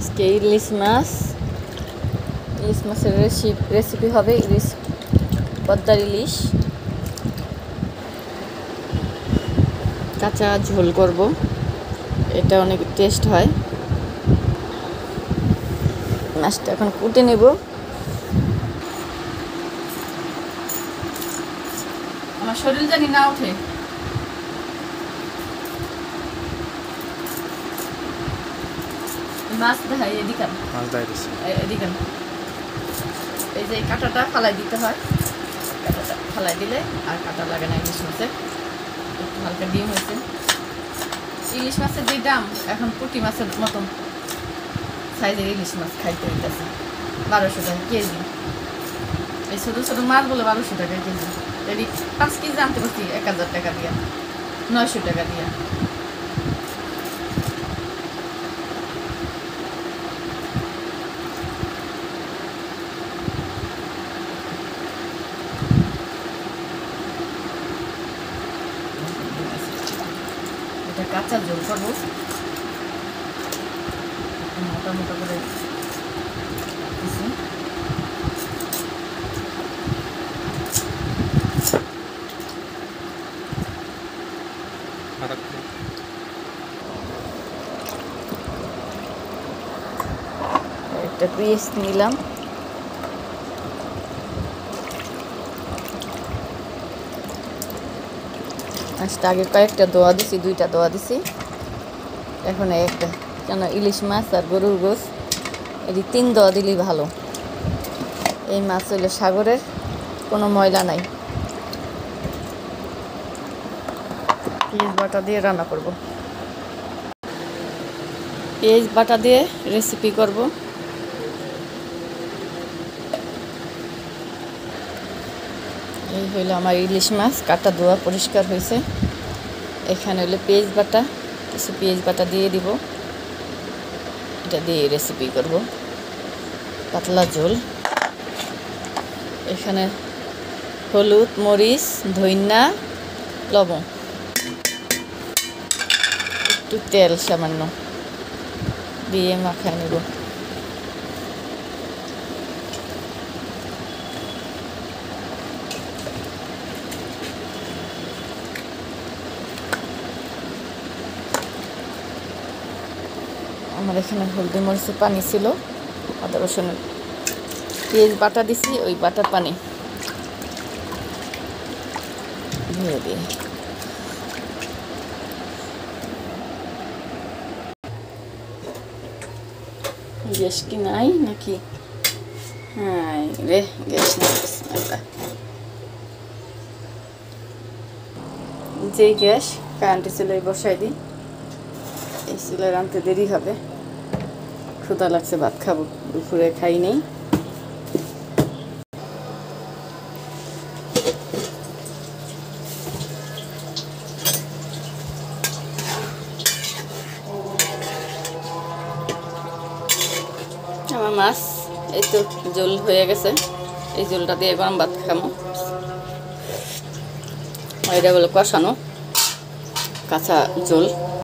আজকে ইলিশ মাছের রেসিপি হবে পদ্মার ইলিশ কাঁচা ঝোল করব। এটা অনেক টেস্ট হয়। মাছটা এখন কুটে নেব। আমার শরীর জানি না ওঠে। মাছ দেখাই এদিকে এই যে কাঁটাটা ফালাই দিতে হয়। কাঁটাটা ফালাই দিলে আর কাঁটা লাগে না। ইলিশ মাছে একটু হালকা ডিম হয়েছে। ইলিশ মাছের যে দাম এখন পুঁটি মাছের মতন সাইজের ইলিশ মাছ খাইতে হইতেছে 1200 টাকা কেজি। এই ছোটো ছোটো মাছ বলে 1200 টাকা কেজি। যদি 5 কেজি আনতে পারছি 1000 টাকা দিয়া, 900 টাকা দিয়া। এটা কাঁচা ঝোল করবো মোটা মোটা করে দিছি। একটা পিস নিলাম। মাছটা আগে কয়েকটা দোয়া দিছি, 2টা দোয়া দিছি। এখন একটা, কেন ইলিশ মাছ আর গরুর গোশ এটি 3 দোয়া দিলেই ভালো। এই মাছ হইলে সাগরের, কোনো ময়লা নাই। পেঁয়াজ বাটা দিয়ে রান্না করব। পেঁয়াজ বাটা দিয়ে রেসিপি করব। এই হইলো আমার ইলিশ মাছ, কাটা ধোয়া পরিষ্কার হয়েছে। এখানে হইলো পেঁয়াজ বাটা, কিছু পেঁয়াজ বাটা দিয়ে দিব। এটা দিয়ে রেসিপি করব, পাতলা ঝোল। এখানে হলুদ, মরিচ, ধইনা, লবণ, একটু তেল সামান্য দিয়ে মাখায় নেব। আমার এখানে হলদি মরিচের পানি ছিল, আদা রসুনের পেঁয়াজ বাটা দিছি, ওই বাটার পানি দিয়ে দিই। গ্যাস কি নাই নাকি? হ্যাঁ রে, গ্যাস নাই। যে গ্যাস কারেন্টের চুলায় বসাই দিই। এই চুলায় রাঁধতে দেরি হবে। ক্ষুধা লাগছে, ভাত খাবো, দুপুরে খাই নেই। আমার মাছ এই তো ঝোল হয়ে গেছে। এই ঝোলটা দিয়ে গরম ভাত খাবো। এটা বলে কষানো কাঁচা ঝোল।